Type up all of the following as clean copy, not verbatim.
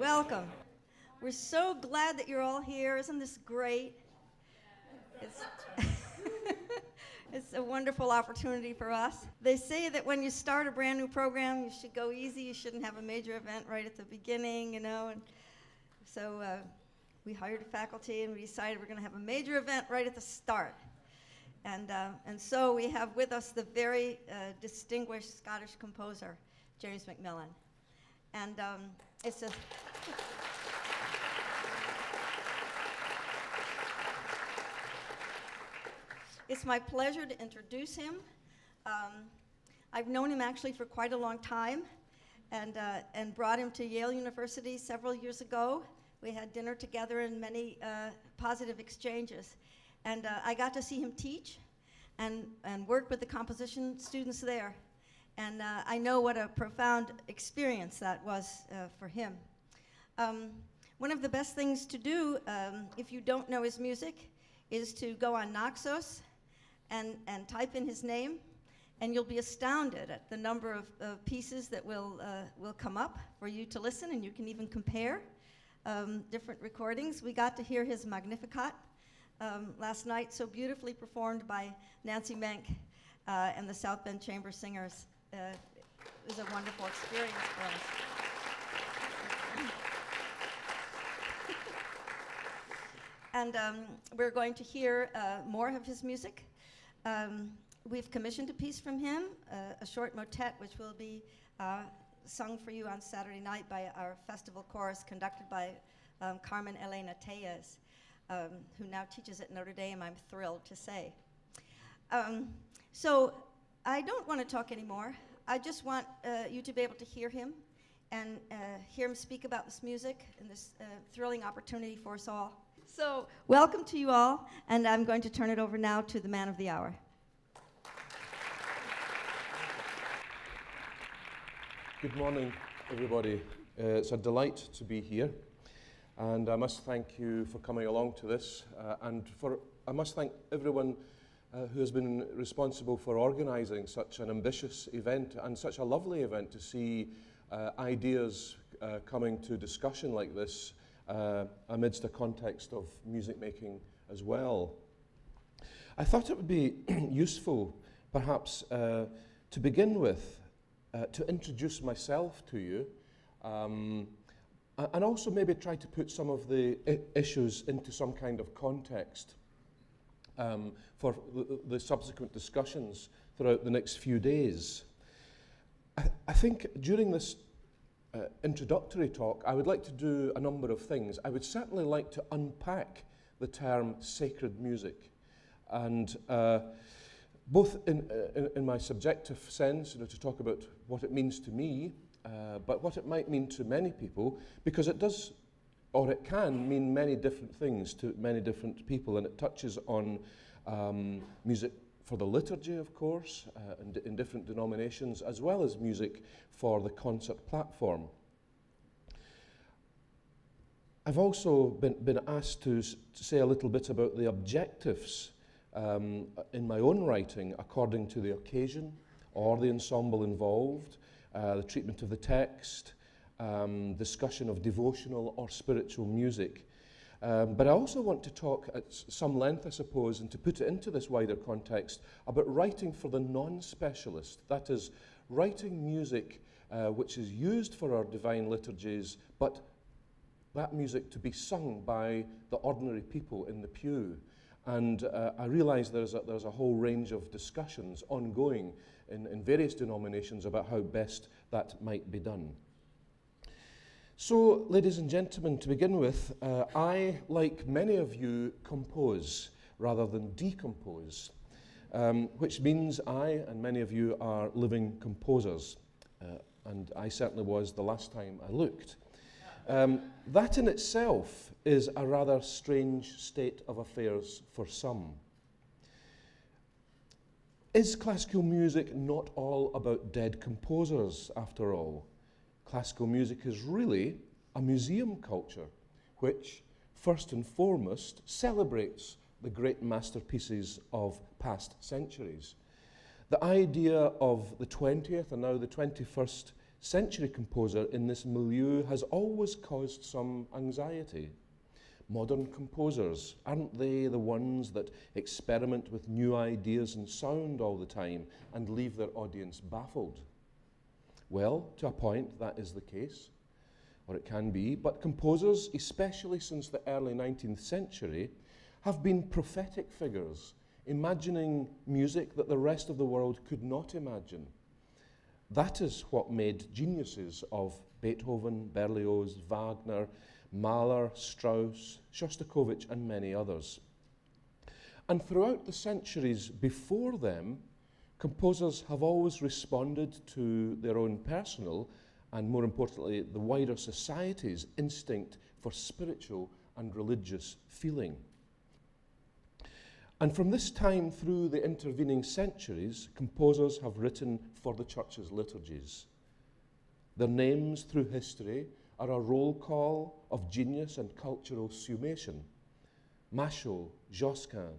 Welcome. We're so glad that you're all here. Isn't this great? It's, it's a wonderful opportunity for us. They say that when you start a brand new program, you should go easy. You shouldn't have a major event right at the beginning, you know. And so we hired faculty and we decided we're going to have a major event right at the start. And so we have with us the very distinguished Scottish composer, James MacMillan. And it's a... It's my pleasure to introduce him. I've known him actually for quite a long time and brought him to Yale University several years ago. We had dinner together and many positive exchanges. And I got to see him teach and work with the composition students there. And I know what a profound experience that was for him. One of the best things to do if you don't know his music is to go on Naxos and type in his name, and you'll be astounded at the number of pieces that will come up for you to listen, and you can even compare different recordings. We got to hear his Magnificat last night, so beautifully performed by Nancy Menck and the South Bend Chamber Singers. It was a wonderful experience for us. And we're going to hear more of his music. We've commissioned a piece from him, a short motet, which will be sung for you on Saturday night by our festival chorus conducted by Carmen Elena Tellez, who now teaches at Notre Dame, I'm thrilled to say. So I don't want to talk anymore. I just want you to be able to hear him and hear him speak about this music and this thrilling opportunity for us all. So welcome to you all, and I'm going to turn it over now to the man of the hour. Good morning, everybody. It's a delight to be here, and I must thank you for coming along to this, I must thank everyone who has been responsible for organising such an ambitious event and such a lovely event to see ideas coming to discussion like this amidst a context of music making as well. I thought it would be useful, perhaps, to begin with, to introduce myself to you, and also maybe try to put some of the issues into some kind of context for the subsequent discussions throughout the next few days. I think during this introductory talk, I would like to do a number of things. I would certainly like to unpack the term sacred music, and both in my subjective sense, you know, to talk about what it means to me, but what it might mean to many people, because it does, or it can mean many different things to many different people, and it touches on music for the liturgy, of course, in different denominations, as well as music for the concert platform. I've also been asked to say a little bit about the objectives in my own writing according to the occasion or the ensemble involved, the treatment of the text, discussion of devotional or spiritual music. But I also want to talk at some length, I suppose, and to put it into this wider context, about writing for the non-specialist. That is, writing music which is used for our divine liturgies, but that music to be sung by the ordinary people in the pew. And I realise there's a whole range of discussions ongoing in various denominations about how best that might be done. So, ladies and gentlemen, to begin with, I, like many of you, compose rather than decompose, which means I and many of you are living composers, and I certainly was the last time I looked. That in itself is a rather strange state of affairs for some. Is classical music not all about dead composers, after all? Classical music is really a museum culture, which, first and foremost, celebrates the great masterpieces of past centuries. The idea of the 20th and now the 21st century composer in this milieu has always caused some anxiety. Modern composers, aren't they the ones that experiment with new ideas and sound all the time and leave their audience baffled? Well, to a point, that is the case, or it can be, but composers, especially since the early 19th century, have been prophetic figures, imagining music that the rest of the world could not imagine. That is what made geniuses of Beethoven, Berlioz, Wagner, Mahler, Strauss, Shostakovich, and many others. And throughout the centuries before them, composers have always responded to their own personal, and more importantly, the wider society's instinct for spiritual and religious feeling. And from this time through the intervening centuries, composers have written for the church's liturgies. Their names through history are a roll call of genius and cultural summation. Machaut, Josquin,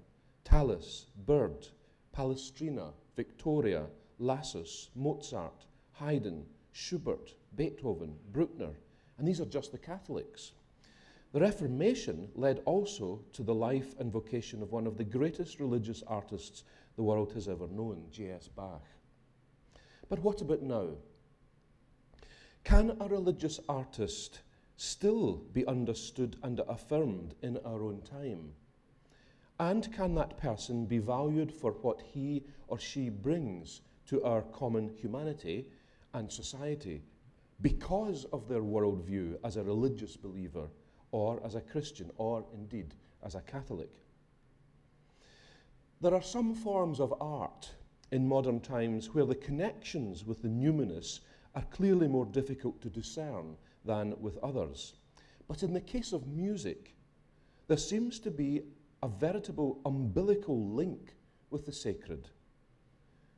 Tallis, Bird, Palestrina, Victoria, Lassus, Mozart, Haydn, Schubert, Beethoven, Bruckner, and these are just the Catholics. The Reformation led also to the life and vocation of one of the greatest religious artists the world has ever known, J.S. Bach. But what about now? Can a religious artist still be understood and affirmed in our own time? And can that person be valued for what he or she brings to our common humanity and society because of their worldview as a religious believer, or as a Christian, or indeed as a Catholic? There are some forms of art in modern times where the connections with the numinous are clearly more difficult to discern than with others. But in the case of music, there seems to be a veritable umbilical link with the sacred.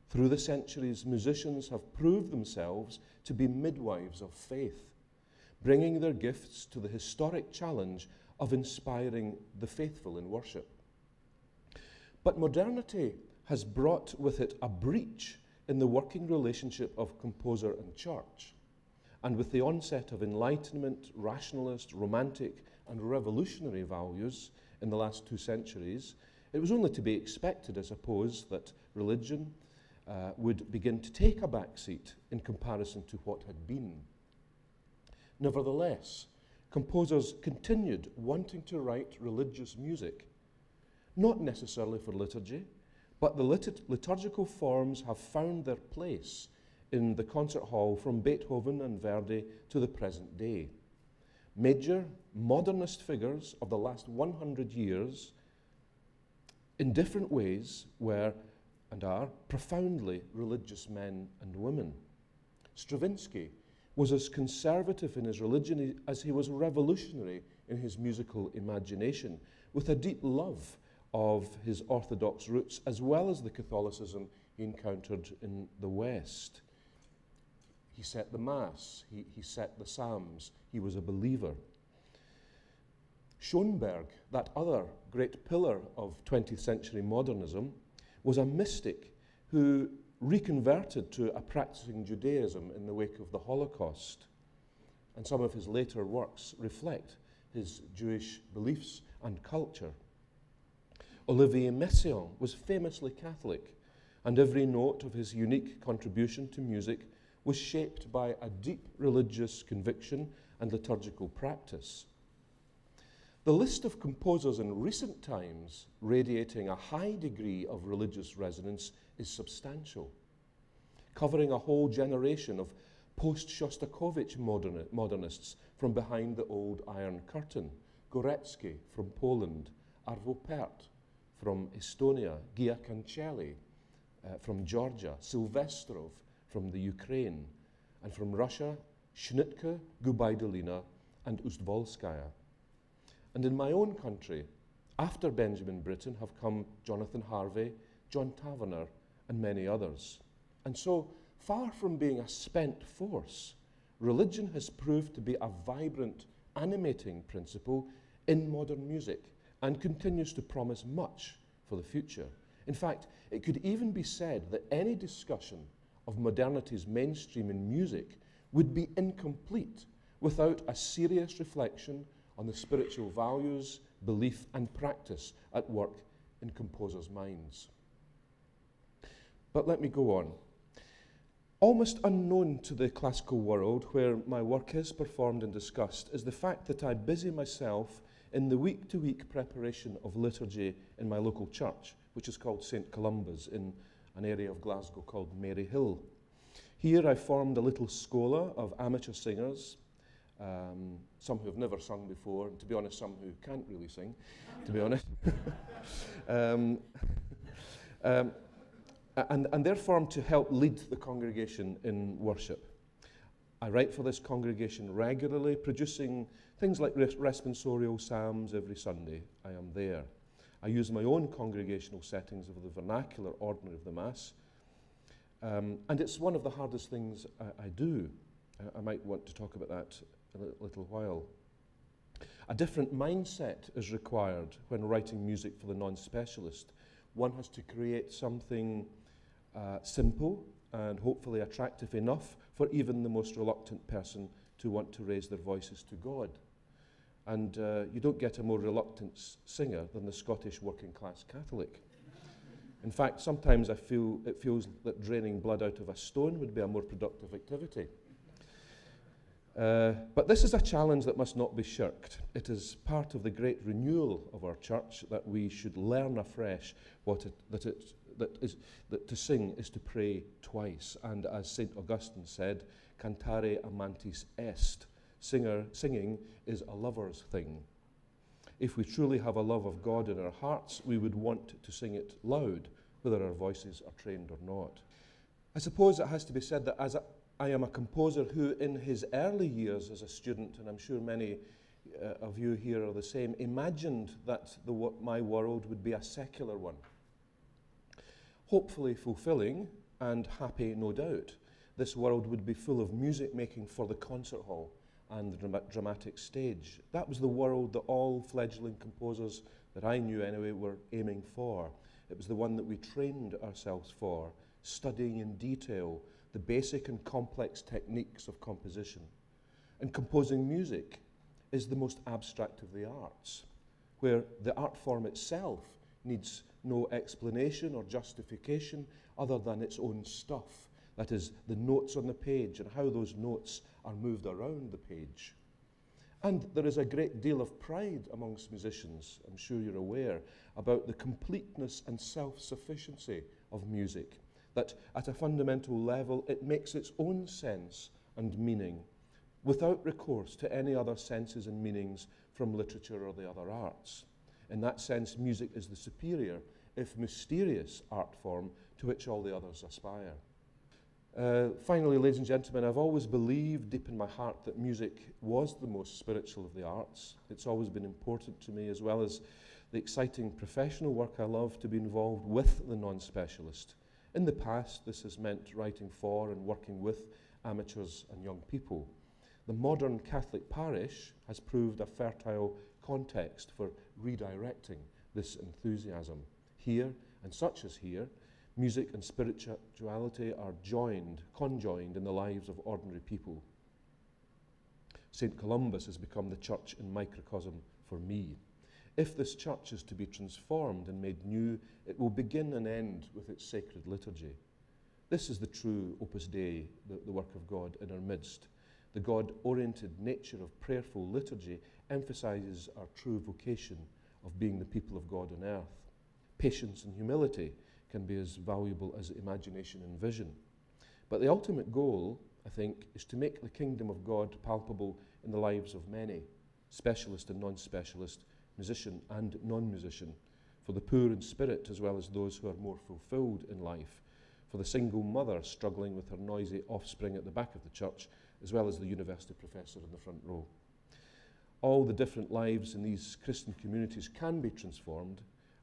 Through the centuries, musicians have proved themselves to be midwives of faith, bringing their gifts to the historic challenge of inspiring the faithful in worship. But modernity has brought with it a breach in the working relationship of composer and church. And with the onset of Enlightenment, rationalist, romantic, and revolutionary values in the last 2 centuries, it was only to be expected, I suppose, that religion would begin to take a backseat in comparison to what had been. Nevertheless, composers continued wanting to write religious music, not necessarily for liturgy, but the liturgical forms have found their place in the concert hall from Beethoven and Verdi to the present day. Major modernist figures of the last 100 years, in different ways, were and are profoundly religious men and women. Stravinsky was as conservative in his religion as he was revolutionary in his musical imagination, with a deep love of his Orthodox roots as well as the Catholicism he encountered in the West. He set the Mass, he set the Psalms, he was a believer. Schoenberg, that other great pillar of 20th century modernism, was a mystic who reconverted to a practicing Judaism in the wake of the Holocaust. And some of his later works reflect his Jewish beliefs and culture. Olivier Messiaen was famously Catholic, and every note of his unique contribution to music was shaped by a deep religious conviction and liturgical practice. The list of composers in recent times radiating a high degree of religious resonance is substantial, covering a whole generation of post-Shostakovich modernists from behind the old Iron Curtain: Górecki from Poland, Arvo Pärt from Estonia, Gia Cancelli from Georgia, Silvestrov from the Ukraine, and from Russia, Schnittke, Gubaidulina, and Ustvolskaya. And in my own country, after Benjamin Britten, have come Jonathan Harvey, John Taverner, and many others. And so, far from being a spent force, religion has proved to be a vibrant, animating principle in modern music and continues to promise much for the future. In fact, it could even be said that any discussion of modernity's mainstream in music would be incomplete without a serious reflection on the spiritual values, belief, and practice at work in composers' minds. But let me go on. Almost unknown to the classical world, where my work is performed and discussed, is the fact that I busy myself in the week-to-week preparation of liturgy in my local church, which is called St. Columba's in an area of Glasgow called Maryhill. Here I formed a little schola of amateur singers, some who have never sung before, and to be honest, some who can't really sing, to be honest. And they're formed to help lead the congregation in worship. I write for this congregation regularly, producing things like responsorial psalms every Sunday. I am there. I use my own congregational settings of the vernacular ordinary of the Mass. And it's one of the hardest things I do. I might want to talk about that in a little while. A different mindset is required when writing music for the non-specialist. One has to create something simple and hopefully attractive enough for even the most reluctant person to want to raise their voices to God. And you don't get a more reluctant singer than the Scottish working class Catholic. In fact, sometimes it feels that draining blood out of a stone would be a more productive activity. But this is a challenge that must not be shirked. It is part of the great renewal of our church that we should learn afresh that to sing is to pray twice. And as St. Augustine said, cantare amantis est. Singing is a lover's thing. If we truly have a love of God in our hearts, we would want to sing it loud, whether our voices are trained or not. I suppose it has to be said that as I am a composer who in his early years as a student, and I'm sure many of you here are the same, imagined that my world would be a secular one. Hopefully fulfilling and happy, no doubt. This world would be full of music making for the concert hall and the dramatic stage. That was the world that all fledgling composers that I knew anyway were aiming for. It was the one that we trained ourselves for, studying in detail the basic and complex techniques of composition. And composing music is the most abstract of the arts, where the art form itself needs no explanation or justification other than its own stuff. That is, the notes on the page and how those notes are moved around the page. And there is a great deal of pride amongst musicians, I'm sure you're aware, about the completeness and self-sufficiency of music, that at a fundamental level it makes its own sense and meaning without recourse to any other senses and meanings from literature or the other arts. In that sense, music is the superior, if mysterious, art form to which all the others aspire. Finally, ladies and gentlemen, I've always believed deep in my heart that music was the most spiritual of the arts. It's always been important to me, as well as the exciting professional work I love, to be involved with the non-specialist. In the past, this has meant writing for and working with amateurs and young people. The modern Catholic parish has proved a fertile context for redirecting this enthusiasm. Here, and such as here, music and spirituality are conjoined in the lives of ordinary people. St. Columba's has become the church in microcosm for me. If this church is to be transformed and made new, it will begin and end with its sacred liturgy. This is the true Opus Dei, the work of God in our midst. The God-oriented nature of prayerful liturgy emphasizes our true vocation of being the people of God on earth. Patience and humility can be as valuable as imagination and vision. But the ultimate goal, I think, is to make the kingdom of God palpable in the lives of many, specialist and non-specialist, musician and non-musician, for the poor in spirit as well as those who are more fulfilled in life, for the single mother struggling with her noisy offspring at the back of the church, as well as the university professor in the front row. All the different lives in these Christian communities can be transformed,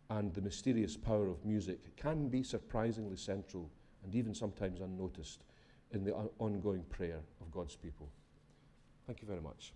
and the mysterious power of music can be surprisingly central and even sometimes unnoticed in the ongoing prayer of God's people. Thank you very much.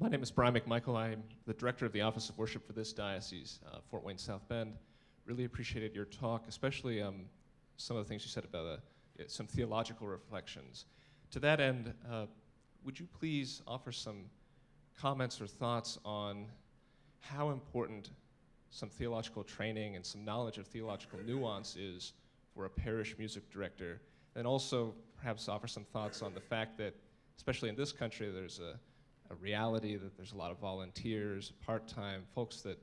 My name is Brian McMichael. I'm the director of the Office of Worship for this diocese, Fort Wayne, South Bend. Really appreciated your talk, especially some of the things you said about some theological reflections. To that end, would you please offer some comments or thoughts on how important some theological training and some knowledge of theological nuance is for a parish music director, and also perhaps offer some thoughts on the fact that, especially in this country, there's a reality that there's a lot of volunteers, part-time folks that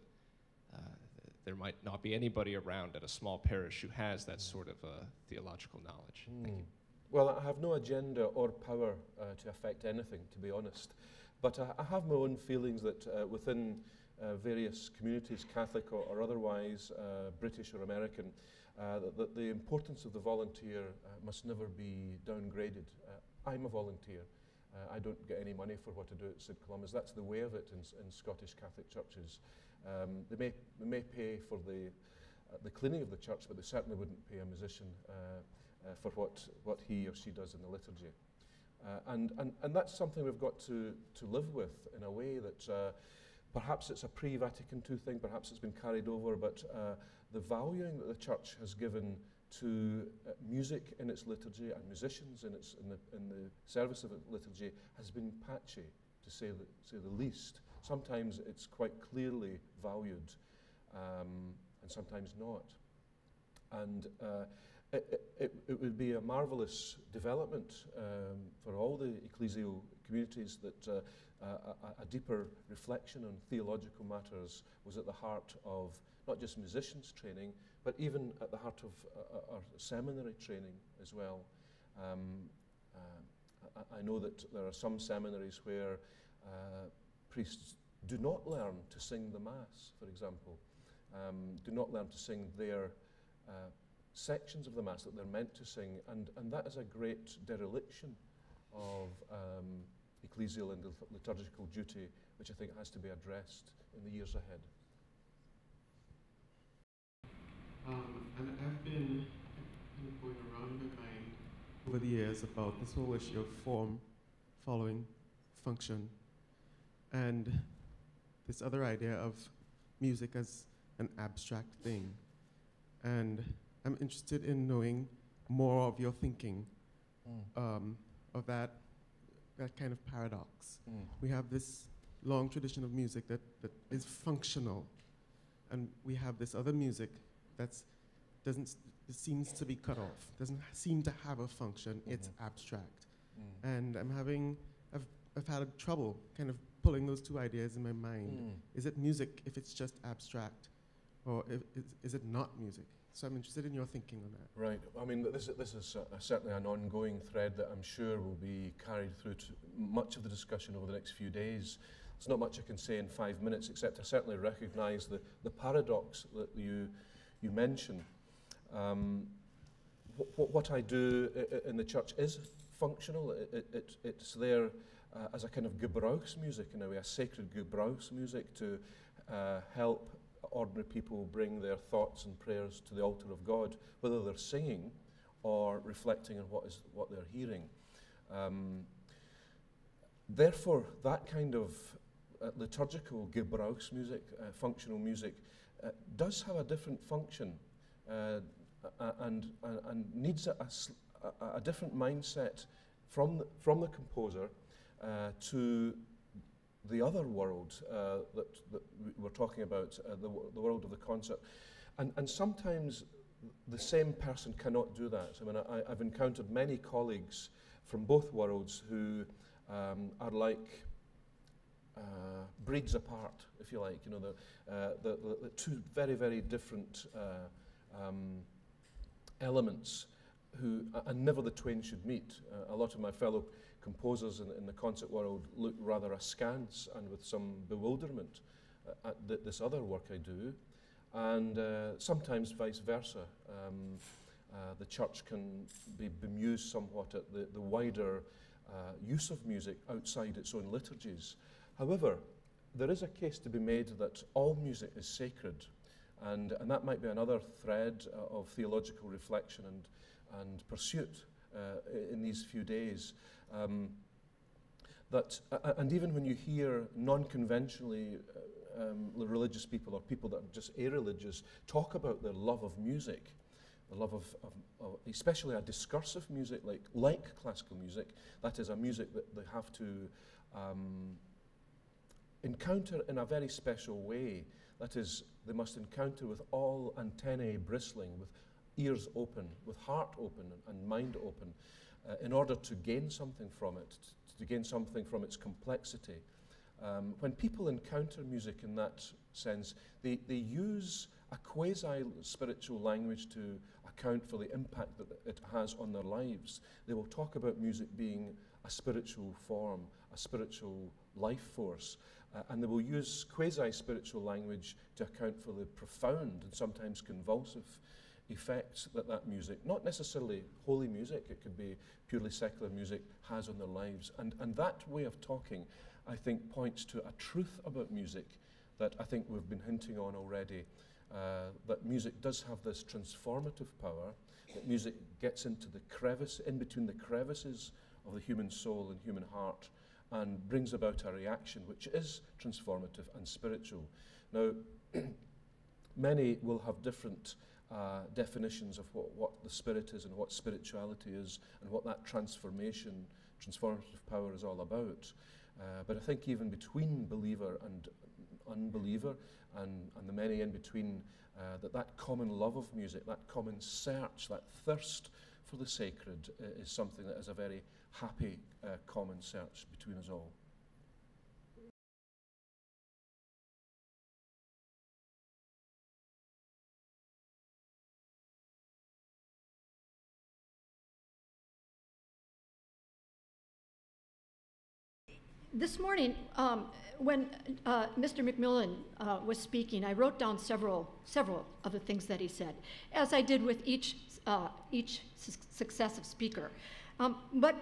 there might not be anybody around at a small parish who has that sort of theological knowledge. Thank you. Well, I have no agenda or power to affect anything, to be honest. But I have my own feelings that within various communities, Catholic or otherwise, British or American, that the importance of the volunteer must never be downgraded. I'm a volunteer. I don't get any money for what I do at St. Columba's. That's the way of it in Scottish Catholic churches. They may pay for the cleaning of the church, but they certainly wouldn't pay a musician for what he or she does in the liturgy. And that's something we've got to live with in a way that perhaps it's a pre-Vatican II thing, perhaps it's been carried over, but the valuing that the church has given to music in its liturgy and musicians in the service of its liturgy has been patchy, to say the least. Sometimes it's quite clearly valued, and sometimes not. And it would be a marvellous development for all the ecclesial communities that a deeper reflection on theological matters was at the heart of not just musicians training, but even at the heart of our seminary training as well. I know that there are some seminaries where priests do not learn to sing the Mass, for example, do not learn to sing their sections of the Mass that they're meant to sing, and that is a great dereliction of ecclesial and liturgical duty, which I think has to be addressed in the years ahead. And I've been going around in my mind over the years about this whole issue of form following function, and this other idea of music as an abstract thing. And I'm interested in knowing more of your thinking of that kind of paradox. We have this long tradition of music that is functional, and we have this other music that seems to be cut off, doesn't seem to have a function, it's abstract. And I've had trouble kind of pulling those two ideas in my mind. Is it music if it's just abstract, or is it not music? So I'm interested in your thinking on that. Right. I mean, this is certainly an ongoing thread that I'm sure will be carried through to much of the discussion over the next few days. There's not much I can say in 5 minutes, except I certainly recognise the paradox that you mention. What I do in the church is functional. It's there as a kind of Gebrauchsmusik, in a way, a sacred Gebrauchsmusik to help ordinary people bring their thoughts and prayers to the altar of God, whether they're singing or reflecting on what they're hearing. Therefore, that kind of liturgical Gebrauchsmusik, functional music, does have a different function and needs a different mindset from the composer to the other world that we're talking about, the world of the concert. And sometimes the same person cannot do that. I mean, I've encountered many colleagues from both worlds who are like breeds apart, if you like. You know, the two very, very different elements and never the twain should meet. A lot of my fellow composers in the concert world look rather askance and with some bewilderment at this other work I do, and sometimes vice versa. The church can be bemused somewhat at the wider use of music outside its own liturgies. However, there is a case to be made that all music is sacred, and that might be another thread of theological reflection and pursuit in these few days. that, and even when you hear non-conventionally religious people or people that are just irreligious talk about their love of music, the love of especially a discursive music like classical music, that is a music that they have to encounter in a very special way. That is, they must encounter with all antennae bristling, with ears open, with heart open and mind open, in order to gain something from it, to gain something from its complexity. When people encounter music in that sense, they use a quasi-spiritual language to account for the impact that it has on their lives. They will talk about music being a spiritual form, a spiritual life force, and they will use quasi-spiritual language to account for the profound and sometimes convulsive effects that music, not necessarily holy music, it could be purely secular music, has on their lives. And that way of talking, I think, points to a truth about music that I think we've been hinting on already, that music does have this transformative power, that music gets into the crevice, in between the crevices of the human soul and human heart, and brings about a reaction which is transformative and spiritual. Now, many will have different definitions of what the spirit is and what spirituality is and what that transformative power is all about. But I think even between believer and unbeliever and the many in between, that common love of music, that common search, that thirst for the sacred is something that is a very happy common search between us all. This morning, when Mr. MacMillan was speaking, I wrote down several of the things that he said, as I did with each successive speaker. But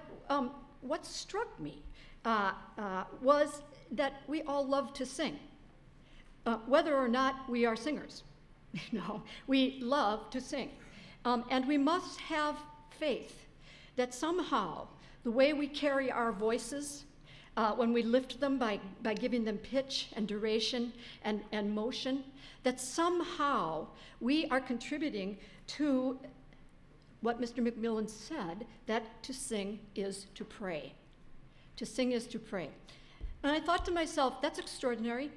what struck me was that we all love to sing, whether or not we are singers. We love to sing. And we must have faith that somehow the way we carry our voices, when we lift them by giving them pitch and duration and motion, that somehow we are contributing to what Mr. MacMillan said, that to sing is to pray. To sing is to pray. And I thought to myself, that's extraordinary,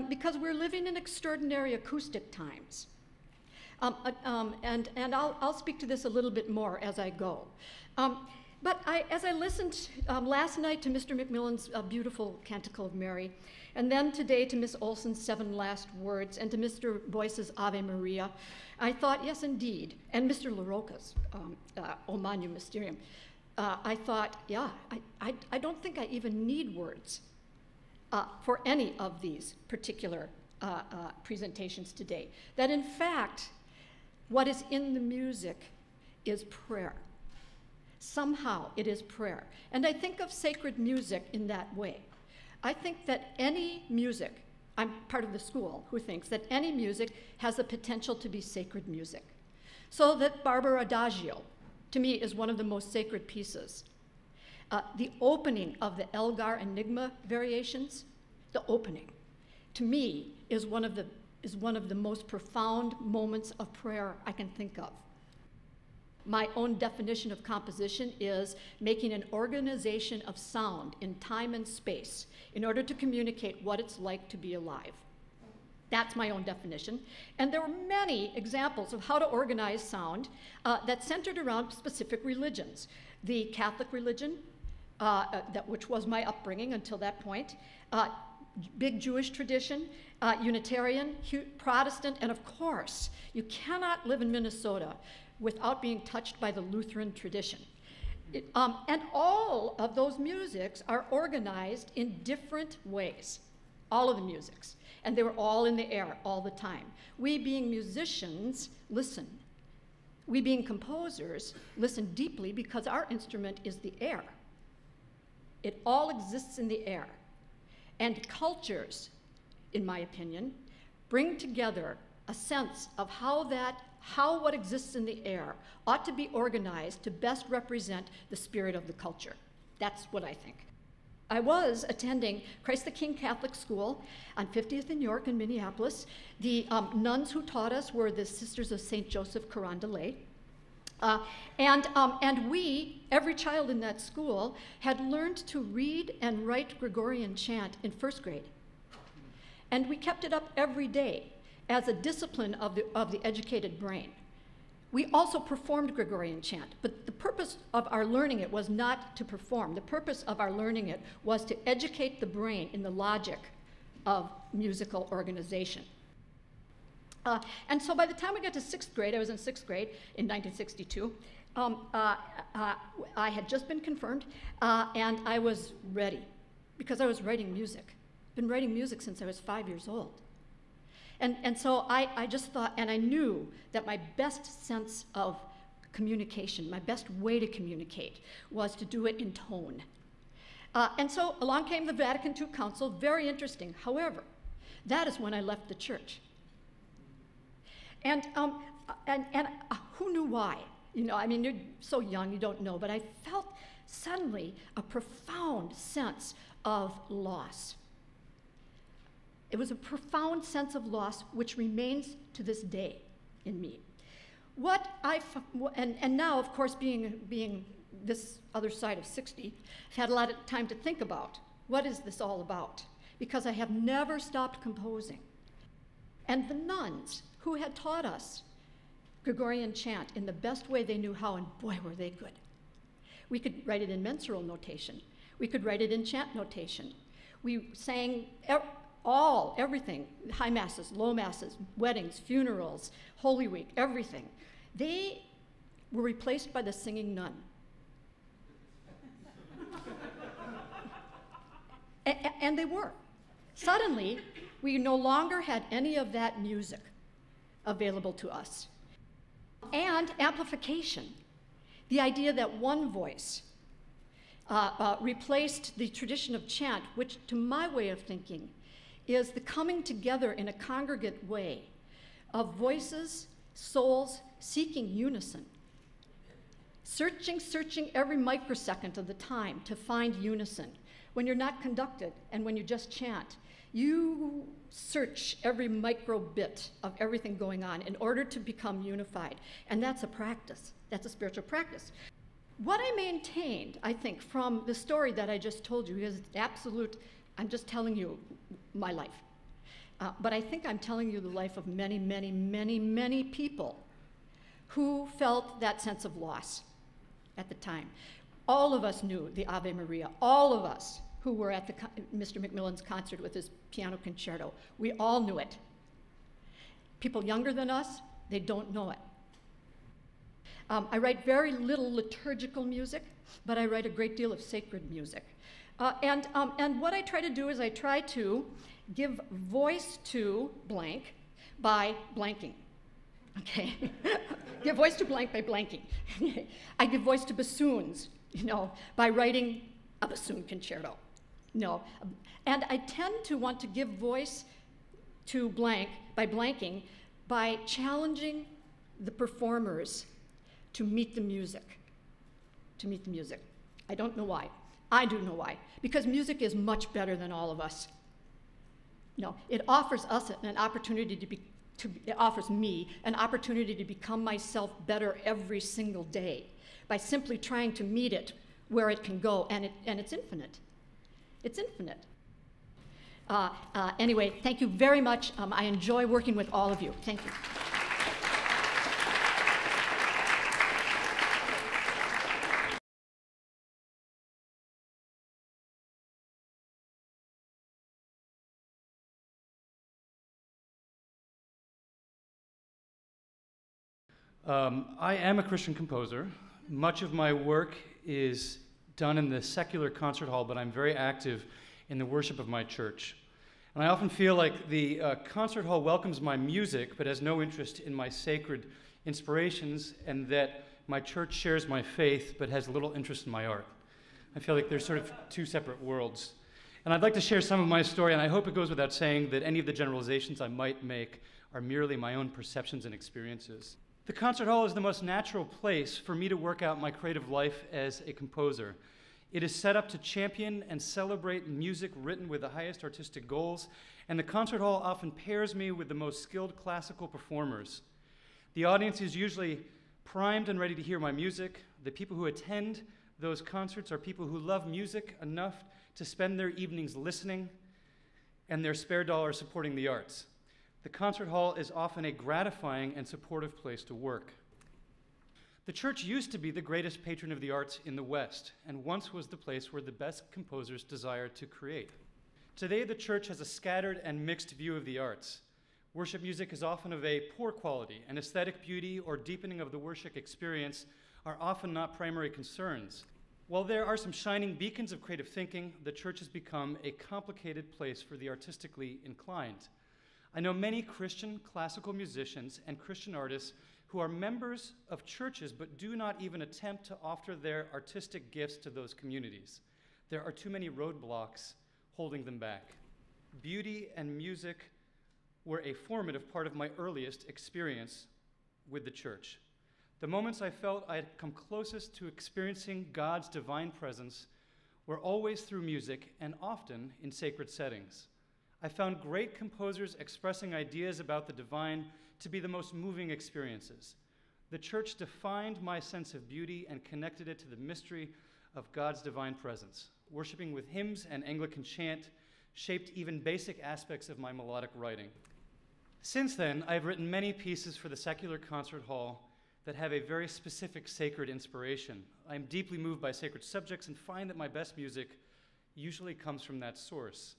because we're living in extraordinary acoustic times. And I'll speak to this a little bit more as I go. But as I listened last night to Mr. MacMillan's beautiful Canticle of Mary, and then today to Miss Olson's 7 Last Words, and to Mr. Boyce's Ave Maria, I thought, yes, indeed, and Mr. LaRocca's O Magnum Mysterium, I thought, yeah, I don't think I even need words for any of these particular presentations today. That in fact, what is in the music is prayer. Somehow it is prayer. And I think of sacred music in that way. I think that any music, I'm part of the school who thinks that any music has the potential to be sacred music. So that Barber Adagio, to me, is one of the most sacred pieces. The opening of the Elgar Enigma variations, the opening, to me, is one of the most profound moments of prayer I can think of. My own definition of composition is making an organization of sound in time and space in order to communicate what it's like to be alive. That's my own definition. And there were many examples of how to organize sound that centered around specific religions. The Catholic religion, which was my upbringing until that point, big Jewish tradition, Unitarian, Protestant, and of course, you cannot live in Minnesota without being touched by the Lutheran tradition. And all of those musics are organized in different ways, all of the musics. And they were all in the air all the time. We being musicians, listen. We being composers, listen deeply because our instrument is the air. It all exists in the air. And cultures, in my opinion, bring together a sense of how what exists in the air ought to be organized to best represent the spirit of the culture. That's what I think. I was attending Christ the King Catholic School on 50th and York in Minneapolis. The nuns who taught us were the Sisters of St. Joseph Carondelet. And we, every child in that school, had learned to read and write Gregorian chant in first grade. And we kept it up every day as a discipline of the educated brain. We also performed Gregorian chant, but the purpose of our learning it was not to perform. The purpose of our learning it was to educate the brain in the logic of musical organization. And so by the time we got to 6th grade, I was in 6th grade in 1962, I had just been confirmed, and I was ready because I was writing music. Been writing music since I was 5 years old. And so I just thought, and I knew that my best sense of communication, my best way to communicate was to do it in tone. And so along came the Vatican II Council, very interesting. However, that is when I left the church. And who knew why? You know, I mean, you're so young, you don't know, but I felt suddenly a profound sense of loss. It was a profound sense of loss which remains to this day in me. And now, of course, being this other side of 60, I've had a lot of time to think about what is this all about, because I have never stopped composing. And the nuns who had taught us Gregorian chant in the best way they knew how, and boy, were they good. We could write it in mensural notation. We could write it in chant notation. We sang everything, high masses, low masses, weddings, funerals, Holy Week, everything. They were replaced by the singing nun. And they were. Suddenly, we no longer had any of that music available to us. And amplification, the idea that one voice replaced the tradition of chant, which to my way of thinking is the coming together in a congregate way of voices, souls seeking unison, searching every microsecond of the time to find unison. When you're not conducted and when you just chant, you search every micro bit of everything going on in order to become unified. And that's a practice. That's a spiritual practice. What I maintained, I think, from the story that I just told you is absolute, I'm just telling you my life. But I think I'm telling you the life of many, many, many, many people who felt that sense of loss at the time. All of us knew the Ave Maria. All of us who were at Mr. MacMillan's concert with his piano concerto, we all knew it. People younger than us, they don't know it. I write very little liturgical music, but I write a great deal of sacred music. And what I try to do is I try to give voice to blank by blanking. Okay? Give voice to blank by blanking. I give voice to bassoons, by writing a bassoon concerto. And I tend to want to give voice to blank by blanking by challenging the performers to meet the music. I don't know why. I do know why. Because music is much better than all of us. It offers us an opportunity it offers me an opportunity to become myself better every single day by simply trying to meet it where it can go, and it's infinite. It's infinite. Anyway, thank you very much. I enjoy working with all of you. Thank you. I am a Christian composer. Much of my work is done in the secular concert hall, but I'm very active in the worship of my church. And I often feel like the concert hall welcomes my music, but has no interest in my sacred inspirations, and that my church shares my faith, but has little interest in my art. I feel like there's sort of two separate worlds. And I'd like to share some of my story, and I hope it goes without saying that any of the generalizations I might make are merely my own perceptions and experiences. The concert hall is the most natural place for me to work out my creative life as a composer. It is set up to champion and celebrate music written with the highest artistic goals, and the concert hall often pairs me with the most skilled classical performers. The audience is usually primed and ready to hear my music. The people who attend those concerts are people who love music enough to spend their evenings listening and their spare dollars supporting the arts. The concert hall is often a gratifying and supportive place to work. The church used to be the greatest patron of the arts in the West, and once was the place where the best composers desired to create. Today, the church has a scattered and mixed view of the arts. Worship music is often of a poor quality, and aesthetic beauty or deepening of the worship experience are often not primary concerns. While there are some shining beacons of creative thinking, the church has become a complicated place for the artistically inclined. I know many Christian classical musicians and Christian artists who are members of churches but do not even attempt to offer their artistic gifts to those communities. There are too many roadblocks holding them back. Beauty and music were a formative part of my earliest experience with the church. The moments I felt I had come closest to experiencing God's divine presence were always through music and often in sacred settings. I found great composers expressing ideas about the divine to be the most moving experiences. The church defined my sense of beauty and connected it to the mystery of God's divine presence. Worshiping with hymns and Anglican chant shaped even basic aspects of my melodic writing. Since then, I've written many pieces for the secular concert hall that have a very specific sacred inspiration. I am deeply moved by sacred subjects and find that my best music usually comes from that source.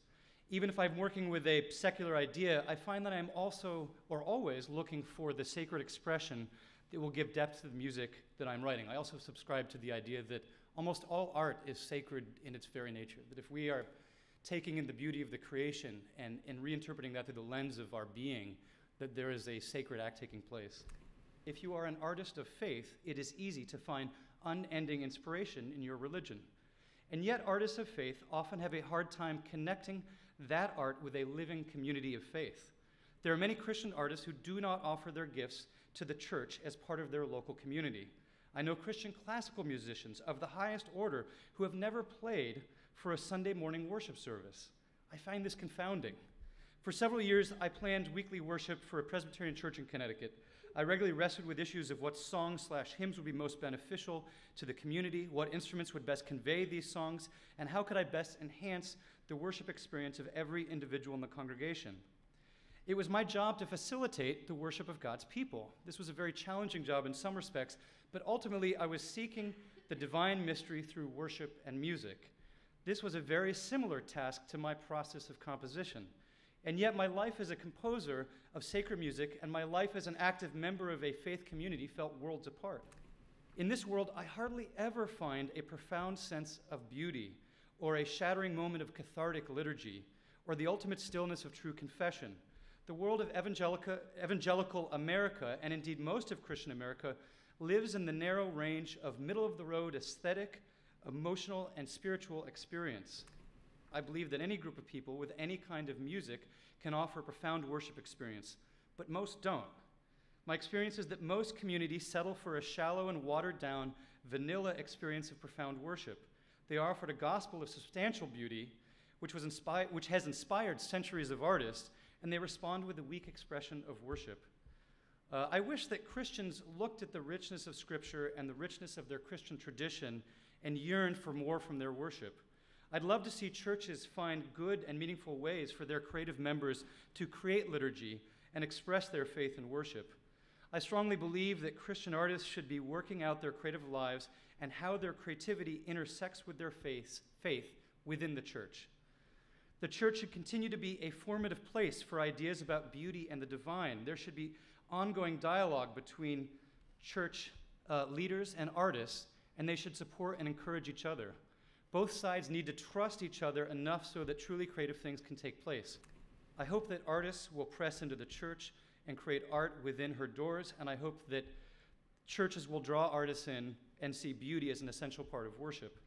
Even if I'm working with a secular idea, I find that I'm also, or always, looking for the sacred expression that will give depth to the music that I'm writing. I also subscribe to the idea that almost all art is sacred in its very nature, that if we are taking in the beauty of the creation and reinterpreting that through the lens of our being, that there is a sacred act taking place. If you are an artist of faith, it is easy to find unending inspiration in your religion. And yet artists of faith often have a hard time connecting that art with a living community of faith. There are many Christian artists who do not offer their gifts to the church as part of their local community. I know Christian classical musicians of the highest order who have never played for a Sunday morning worship service. I find this confounding. For several years, I planned weekly worship for a Presbyterian church in Connecticut. I regularly wrestled with issues of what songs/hymns would be most beneficial to the community, what instruments would best convey these songs, and how could I best enhance the worship experience of every individual in the congregation. It was my job to facilitate the worship of God's people. This was a very challenging job in some respects, but ultimately I was seeking the divine mystery through worship and music. This was a very similar task to my process of composition. And yet my life as a composer of sacred music and my life as an active member of a faith community felt worlds apart. In this world, I hardly ever find a profound sense of beauty or a shattering moment of cathartic liturgy or the ultimate stillness of true confession. The world of evangelical America, and indeed most of Christian America, lives in the narrow range of middle-of-the-road aesthetic, emotional, and spiritual experience. I believe that any group of people with any kind of music can offer a profound worship experience, but most don't. My experience is that most communities settle for a shallow and watered-down, vanilla experience of profound worship. They are offered a gospel of substantial beauty, which has inspired centuries of artists, and they respond with a weak expression of worship. I wish that Christians looked at the richness of Scripture and the richness of their Christian tradition and yearned for more from their worship. I'd love to see churches find good and meaningful ways for their creative members to create liturgy and express their faith in worship. I strongly believe that Christian artists should be working out their creative lives and how their creativity intersects with their faith within the church. The church should continue to be a formative place for ideas about beauty and the divine. There should be ongoing dialogue between church leaders and artists, and they should support and encourage each other. Both sides need to trust each other enough so that truly creative things can take place. I hope that artists will press into the church and create art within her doors, and I hope that churches will draw artists in and see beauty as an essential part of worship.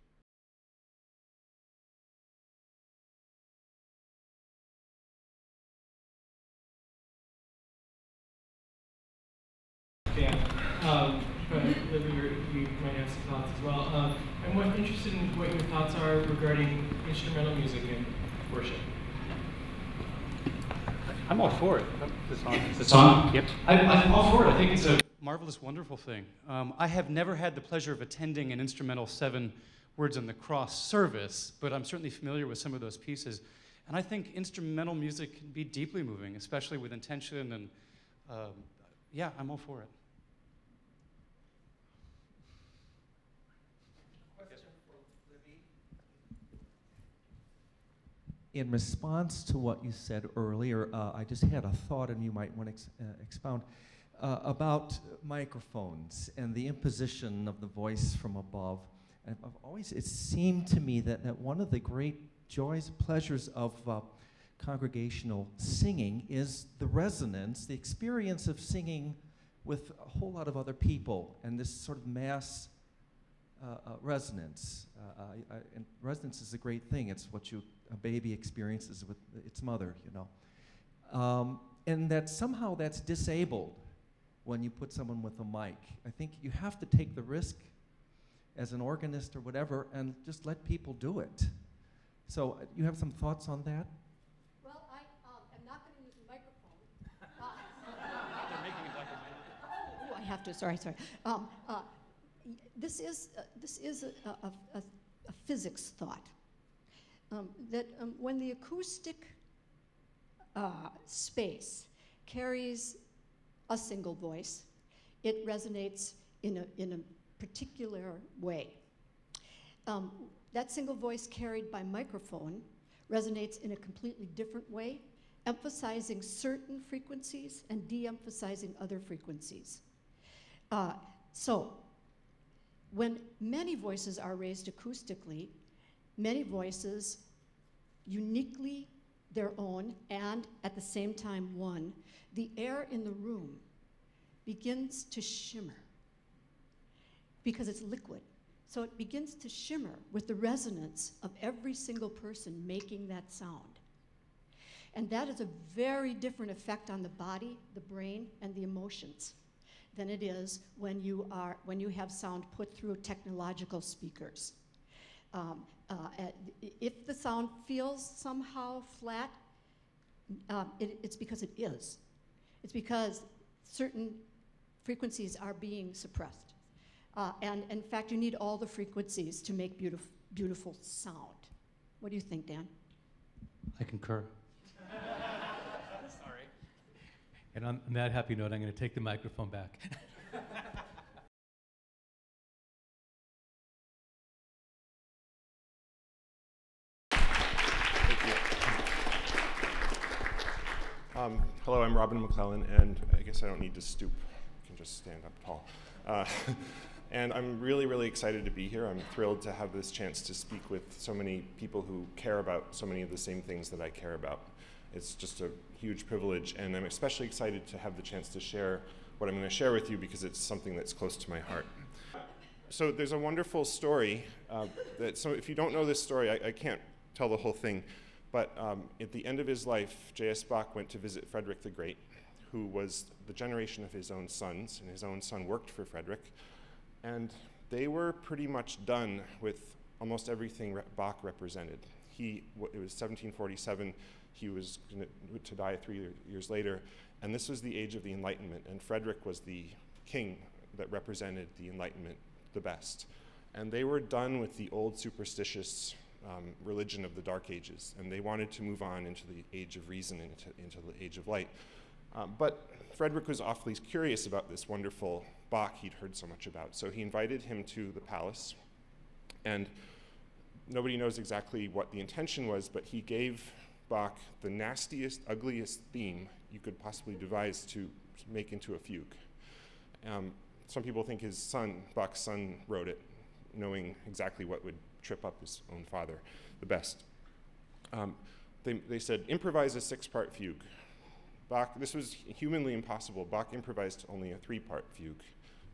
Libby, you might have some thoughts as well. I'm interested in what your thoughts are regarding instrumental music in worship. I'm all for it. It's on? Yep. I'm all for it. I think it's a marvelous, wonderful thing. I have never had the pleasure of attending an instrumental 7 Words on the Cross service, but I'm certainly familiar with some of those pieces. And I think instrumental music can be deeply moving, especially with intention, and yeah, I'm all for it. In response to what you said earlier, I just had a thought, and you might want to expound, about microphones and the imposition of the voice from above. And it seemed to me that one of the great joys, pleasures of congregational singing is the resonance, the experience of singing with a whole lot of other people, and this sort of mass resonance. And resonance is a great thing. It's what a baby experiences with its mother, you know. And that somehow that's disabled when you put someone with a mic. I think you have to take the risk as an organist or whatever and just let people do it. So you have some thoughts on that? Well, I am not going to use a microphone. They're making it like a Oh, I have to, sorry. This is a physics thought. That when the acoustic space carries a single voice, it resonates in a particular way. That single voice carried by microphone resonates in a completely different way, emphasizing certain frequencies and de-emphasizing other frequencies. So when many voices are raised acoustically, many voices uniquely their own and at the same time one, the air in the room begins to shimmer because it's liquid. So it begins to shimmer with the resonance of every single person making that sound. And that is a very different effect on the body, the brain, and the emotions than it is when you have sound put through technological speakers. If the sound feels somehow flat, it's because it is. It's because certain frequencies are being suppressed. And in fact, you need all the frequencies to make beautiful sound. What do you think, Dan? I concur. Sorry. And on that happy note, I'm going to take the microphone back. Hello, I'm Robin McClellan, and I guess I don't need to stoop. I can just stand up tall. And I'm really, really excited to be here. I'm thrilled to have this chance to speak with so many people who care about so many of the same things that I care about. It's just a huge privilege, and I'm especially excited to have the chance to share what I'm going to share with you because it's something that's close to my heart. So there's a wonderful story so if you don't know this story, I can't tell the whole thing, but at the end of his life, J.S. Bach went to visit Frederick the Great, who was the generation of his own sons, and his own son worked for Frederick, and they were pretty much done with almost everything Bach represented. It was 1747, he was to die 3 years later, and this was the age of the Enlightenment, and Frederick was the king that represented the Enlightenment the best. And they were done with the old superstitious religion of the Dark Ages, and they wanted to move on into the age of reason, into the age of light. But Frederick was awfully curious about this wonderful Bach he'd heard so much about, so he invited him to the palace, and nobody knows exactly what the intention was, but he gave Bach the nastiest, ugliest theme you could possibly devise to make into a fugue. Some people think his son, Bach's son, wrote it, knowing exactly what would trip up his own father the best. They said, improvise a 6-part fugue. Bach, this was humanly impossible. Bach improvised only a 3-part fugue.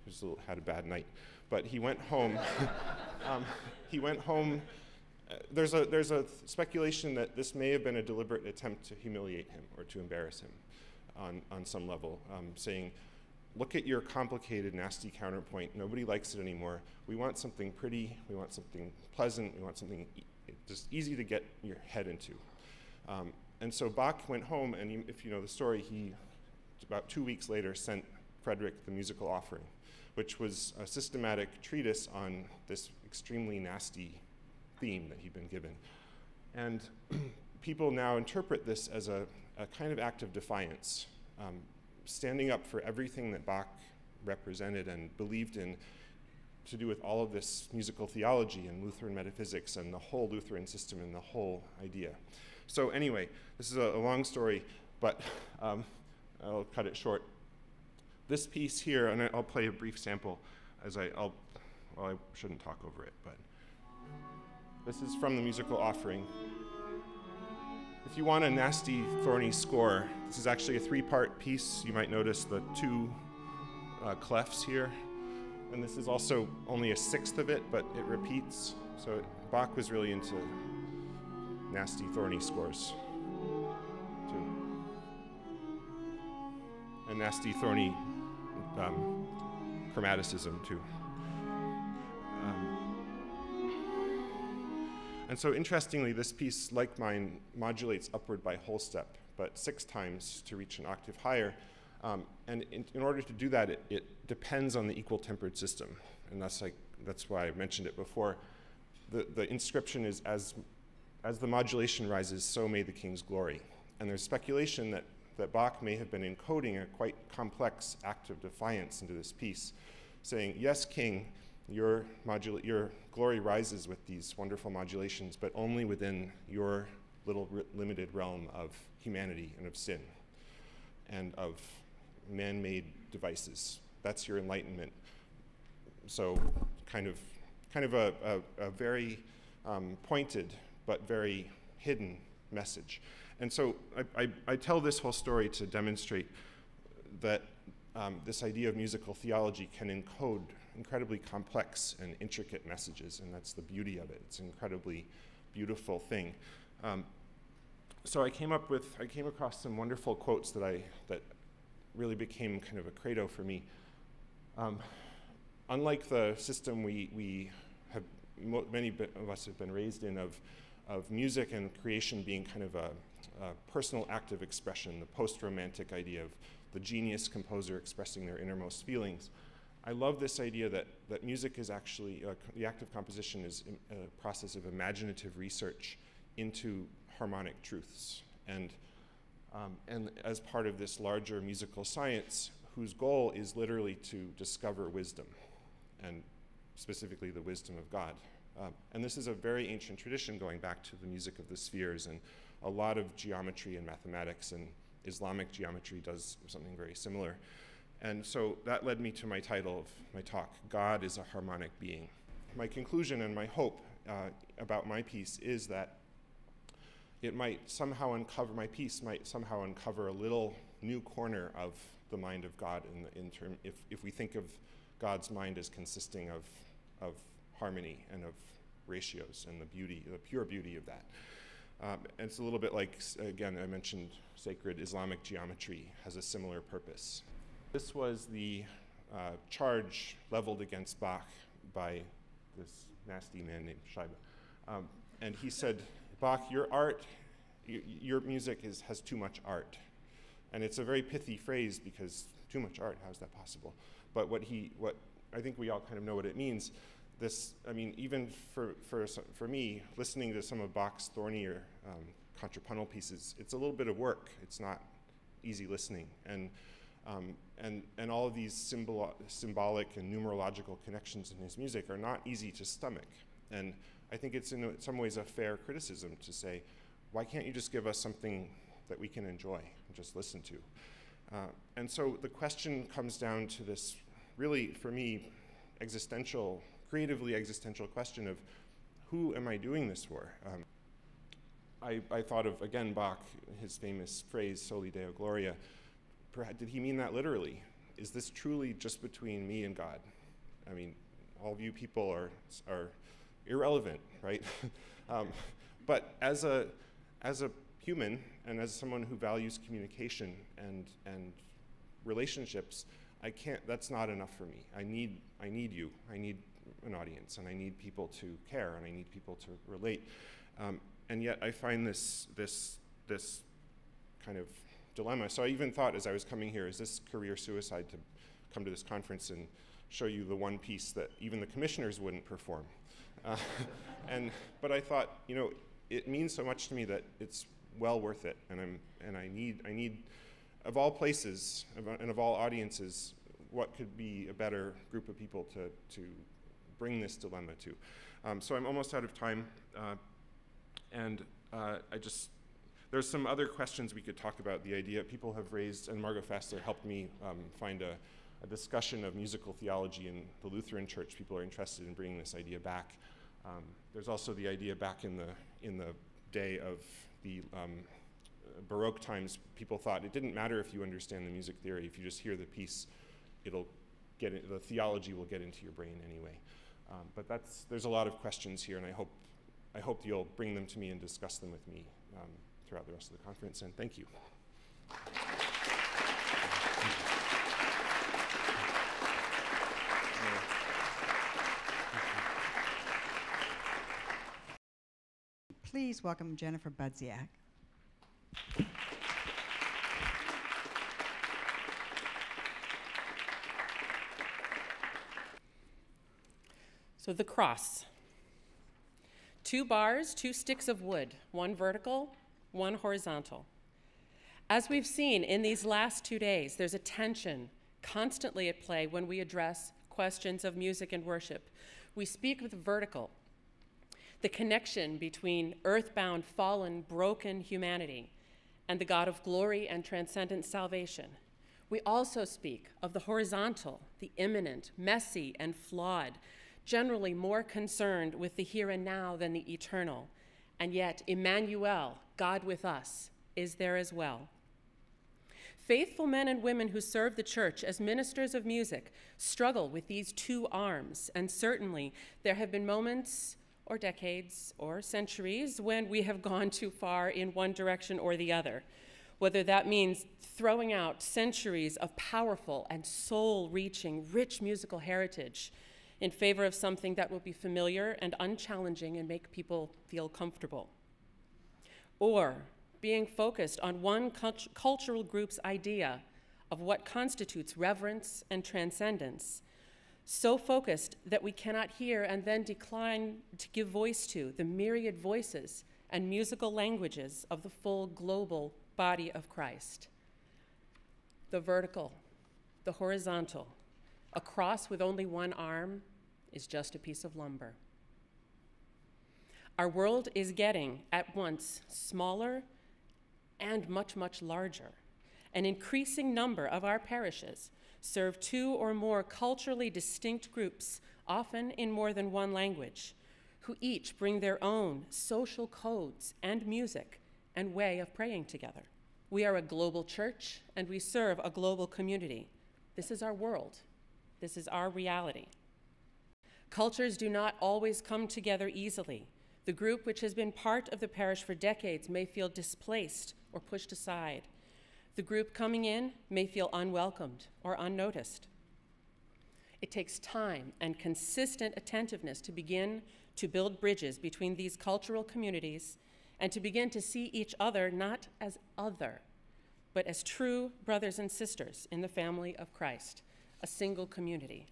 He had a bad night. But he went home. There's a speculation that this may have been a deliberate attempt to humiliate him or to embarrass him on some level, saying, look at your complicated, nasty counterpoint. Nobody likes it anymore. We want something pretty. We want something pleasant. We want something just easy to get your head into. And so Bach went home, and if you know the story, he, about 2 weeks later, sent Frederick the musical offering, which was a systematic treatise on this extremely nasty theme that he'd been given. And people now interpret this as a kind of act of defiance, standing up for everything that Bach represented and believed in, to do with all of this musical theology and Lutheran metaphysics and the whole Lutheran system and the whole idea. So anyway, this is a long story, but I'll cut it short. This piece here, and I'll play a brief sample as I shouldn't talk over it, but this is from the musical offering. If you want a nasty, thorny score, this is actually a 3-part piece. You might notice the 2 clefs here. And this is also only a 1/6 of it, but it repeats. So Bach was really into nasty, thorny scores, too. And nasty, thorny chromaticism, too. And so interestingly, this piece, like mine, modulates upward by whole step, but 6 times to reach an octave higher. And in order to do that, it depends on the equal tempered system. And that's why I mentioned it before. The inscription is, as the modulation rises, so may the king's glory. And there's speculation that Bach may have been encoding a quite complex act of defiance into this piece, saying, yes, king, your glory rises with these wonderful modulations, but only within your little limited realm of humanity and of sin and of man-made devices. That's your enlightenment. So kind of a very pointed but very hidden message. And so I tell this whole story to demonstrate that this idea of musical theology can encode incredibly complex and intricate messages, and that's the beauty of it. It's an incredibly beautiful thing. So I came across some wonderful quotes that really became kind of a credo for me. Unlike the system we have, many of us have been raised in, of music and creation being kind of a personal act of expression, the post-romantic idea of the genius composer expressing their innermost feelings. I love this idea that music is actually, the act of composition is a process of imaginative research into harmonic truths. And as part of this larger musical science, whose goal is literally to discover wisdom, and specifically the wisdom of God. And this is a very ancient tradition going back to the music of the spheres, and a lot of geometry and mathematics, and Islamic geometry does something very similar. And so that led me to my title of my talk, God is a Harmonic Being. My conclusion and my hope about my piece is that it might somehow uncover, my piece might somehow uncover a little new corner of the mind of God if we think of God's mind as consisting of harmony and of ratios and the beauty, the pure beauty of that. And it's a little bit like, again, I mentioned sacred Islamic geometry has a similar purpose. This was the charge leveled against Bach by this nasty man named Scheibe. And he said, Bach, your art, your music has too much art. And it's a very pithy phrase because too much art, how is that possible? But what I think we all kind of know what it means. This, I mean, even for me, listening to some of Bach's thornier contrapuntal pieces, it's a little bit of work. It's not easy listening. And all of these symbolic and numerological connections in his music are not easy to stomach. And I think it's in some ways a fair criticism to say, why can't you just give us something that we can enjoy and just listen to? And so the question comes down to this really, for me, creatively existential question of who am I doing this for? I thought of, again, Bach, his famous phrase, Soli Deo Gloria. Did he mean that literally? Is this truly just between me and God? I mean, all of you people are irrelevant, right? But as a human and as someone who values communication and relationships, I can't, that's not enough for me. I need you. I need an audience, and I need people to care, and I need people to relate. And yet I find this kind of dilemma. So I even thought as I was coming here, is this career suicide to come to this conference and show you the one piece that even the commissioners wouldn't perform? But I thought, you know, it means so much to me that it's well worth it, and I need of all places and of all audiences, what could be a better group of people to bring this dilemma to? So I'm almost out of time, there's some other questions we could talk about. The idea people have raised, and Margot Fassler helped me find a discussion of musical theology in the Lutheran Church. People are interested in bringing this idea back. There's also the idea back in the day of the Baroque times, people thought it didn't matter if you understand the music theory. If you just hear the piece, the theology will get into your brain anyway. But there's a lot of questions here, and I hope you'll bring them to me and discuss them with me throughout the rest of the conference, and thank you. Please welcome Jennifer Budziak. So the cross. 2 bars, 2 sticks of wood, one vertical, one horizontal. As we've seen in these last 2 days, there's a tension constantly at play when we address questions of music and worship. We speak with vertical, the connection between earthbound, fallen, broken humanity and the God of glory and transcendent salvation. We also speak of the horizontal, the immanent, messy, and flawed, generally more concerned with the here and now than the eternal. And yet, Emmanuel, God with us, is there as well. Faithful men and women who serve the church as ministers of music struggle with these 2 arms, and certainly there have been moments or decades or centuries when we have gone too far in one direction or the other, whether that means throwing out centuries of powerful and soul-reaching, rich musical heritage in favor of something that will be familiar and unchallenging and make people feel comfortable, or being focused on one cultural group's idea of what constitutes reverence and transcendence, so focused that we cannot hear and then decline to give voice to the myriad voices and musical languages of the full global body of Christ. The vertical, the horizontal, a cross with only one arm is just a piece of lumber. Our world is getting at once smaller and much, much larger. An increasing number of our parishes serve 2 or more culturally distinct groups, often in more than one language, who each bring their own social codes and music and way of praying together. We are a global church, and we serve a global community. This is our world. This is our reality. Cultures do not always come together easily. The group which has been part of the parish for decades may feel displaced or pushed aside. The group coming in may feel unwelcomed or unnoticed. It takes time and consistent attentiveness to begin to build bridges between these cultural communities and to begin to see each other not as other, but as true brothers and sisters in the family of Christ, a single community.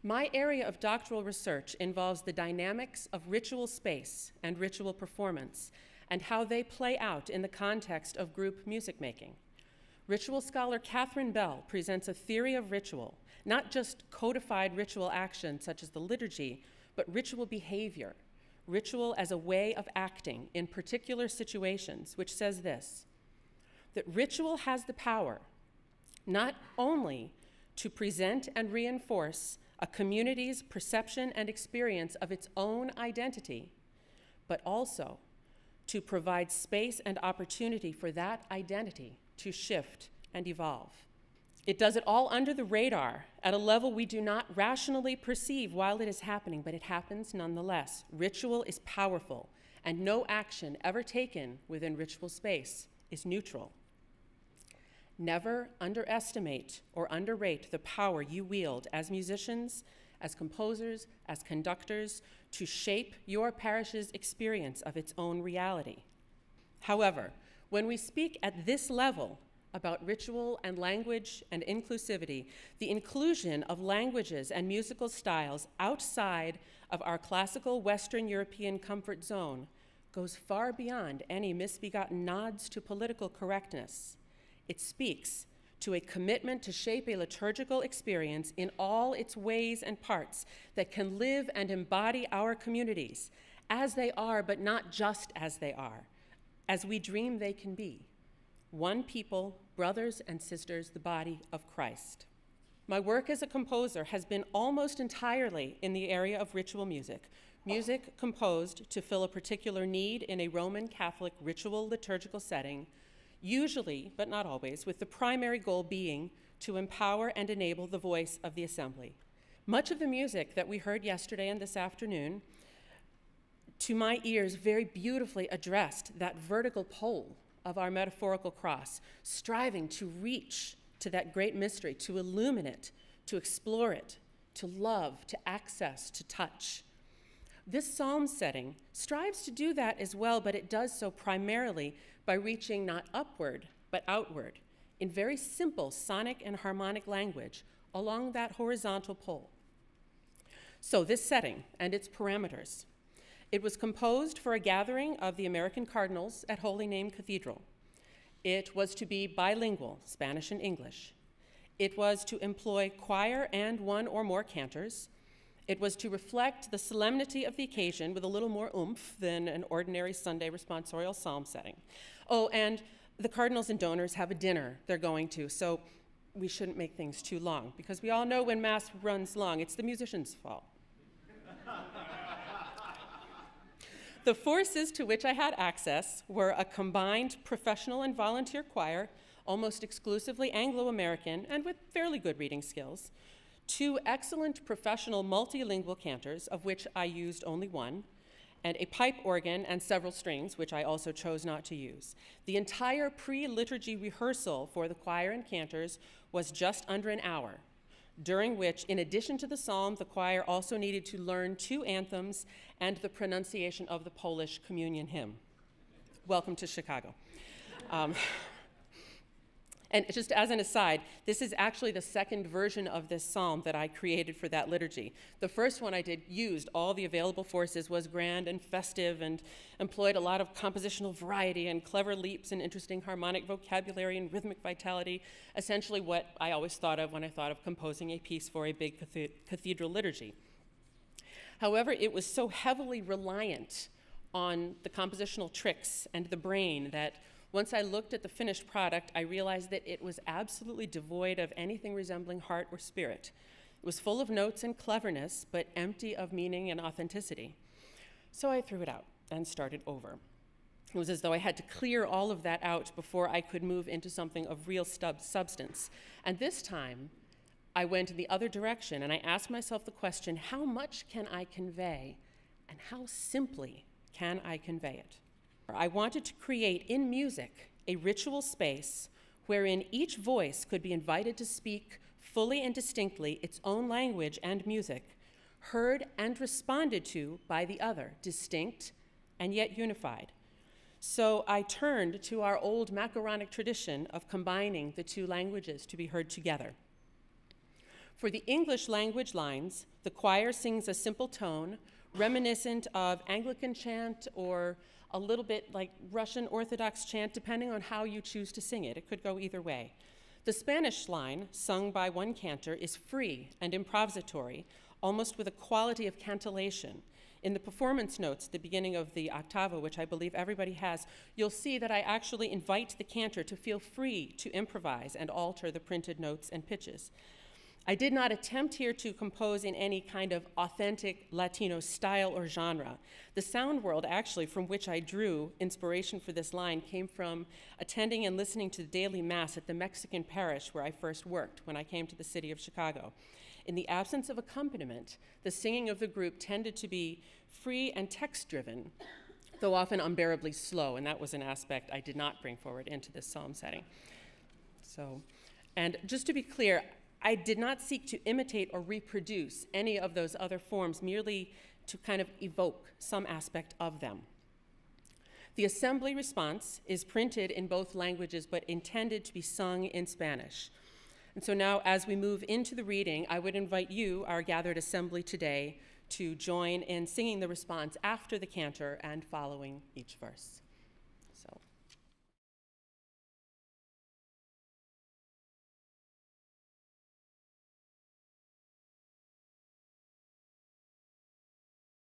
My area of doctoral research involves the dynamics of ritual space and ritual performance and how they play out in the context of group music making. Ritual scholar Catherine Bell presents a theory of ritual, not just codified ritual action such as the liturgy, but ritual behavior, ritual as a way of acting in particular situations, which says this, that ritual has the power not only to present and reinforce a community's perception and experience of its own identity, but also to provide space and opportunity for that identity to shift and evolve. It does it all under the radar at a level we do not rationally perceive while it is happening, but it happens nonetheless. Ritual is powerful, and no action ever taken within ritual space is neutral. Never underestimate or underrate the power you wield as musicians, as composers, as conductors, to shape your parish's experience of its own reality. However, when we speak at this level about ritual and language and inclusivity, the inclusion of languages and musical styles outside of our classical Western European comfort zone goes far beyond any misbegotten nods to political correctness. It speaks to a commitment to shape a liturgical experience in all its ways and parts that can live and embody our communities as they are, but not just as they are, as we dream they can be. One people, brothers and sisters, the body of Christ. My work as a composer has been almost entirely in the area of ritual music, music composed to fill a particular need in a Roman Catholic ritual liturgical setting, usually, but not always, with the primary goal being to empower and enable the voice of the assembly. Much of the music that we heard yesterday and this afternoon, to my ears, very beautifully addressed that vertical pole of our metaphorical cross, striving to reach to that great mystery, to illumine it, to explore it, to love, to access, to touch. This psalm setting strives to do that as well, but it does so primarily by reaching not upward, but outward, in very simple sonic and harmonic language along that horizontal pole. So this setting and its parameters. It was composed for a gathering of the American Cardinals at Holy Name Cathedral. It was to be bilingual, Spanish and English. It was to employ choir and one or more cantors. It was to reflect the solemnity of the occasion with a little more oomph than an ordinary Sunday responsorial psalm setting. Oh, and the cardinals and donors have a dinner they're going to, so we shouldn't make things too long, because we all know when Mass runs long, it's the musician's fault. The forces to which I had access were a combined professional and volunteer choir, almost exclusively Anglo-American and with fairly good reading skills, 2 excellent professional multilingual cantors, of which I used only one, and a pipe organ and several strings, which I also chose not to use. The entire pre-liturgy rehearsal for the choir and cantors was just under an hour, during which, in addition to the psalm, the choir also needed to learn 2 anthems and the pronunciation of the Polish communion hymn. Welcome to Chicago. And just as an aside, this is actually the second version of this psalm that I created for that liturgy. The first one I did used all the available forces, was grand and festive, and employed a lot of compositional variety and clever leaps and interesting harmonic vocabulary and rhythmic vitality, essentially what I always thought of when I thought of composing a piece for a big cathedral liturgy. However, it was so heavily reliant on the compositional tricks and the brain that once I looked at the finished product, I realized that it was absolutely devoid of anything resembling heart or spirit. It was full of notes and cleverness, but empty of meaning and authenticity. So I threw it out and started over. It was as though I had to clear all of that out before I could move into something of real substance. And this time, I went in the other direction, and I asked myself the question, how much can I convey, and how simply can I convey it? I wanted to create in music a ritual space wherein each voice could be invited to speak fully and distinctly its own language and music, heard and responded to by the other, distinct and yet unified. So I turned to our old macaronic tradition of combining the 2 languages to be heard together. For the English language lines, the choir sings a simple tone reminiscent of Anglican chant or a little bit like Russian Orthodox chant, depending on how you choose to sing it. It could go either way. The Spanish line, sung by one cantor, is free and improvisatory, almost with a quality of cantillation. In the performance notes at the beginning of the octavo, which I believe everybody has, you'll see that I actually invite the cantor to feel free to improvise and alter the printed notes and pitches. I did not attempt here to compose in any kind of authentic Latino style or genre. The sound world, actually, from which I drew inspiration for this line came from attending and listening to the daily Mass at the Mexican parish where I first worked when I came to the city of Chicago. In the absence of accompaniment, the singing of the group tended to be free and text-driven, though often unbearably slow, and that was an aspect I did not bring forward into this psalm setting. So, and just to be clear, I did not seek to imitate or reproduce any of those other forms, merely to kind of evoke some aspect of them. The assembly response is printed in both languages, but intended to be sung in Spanish. And so now, as we move into the reading, I would invite you, our gathered assembly today, to join in singing the response after the cantor and following each verse.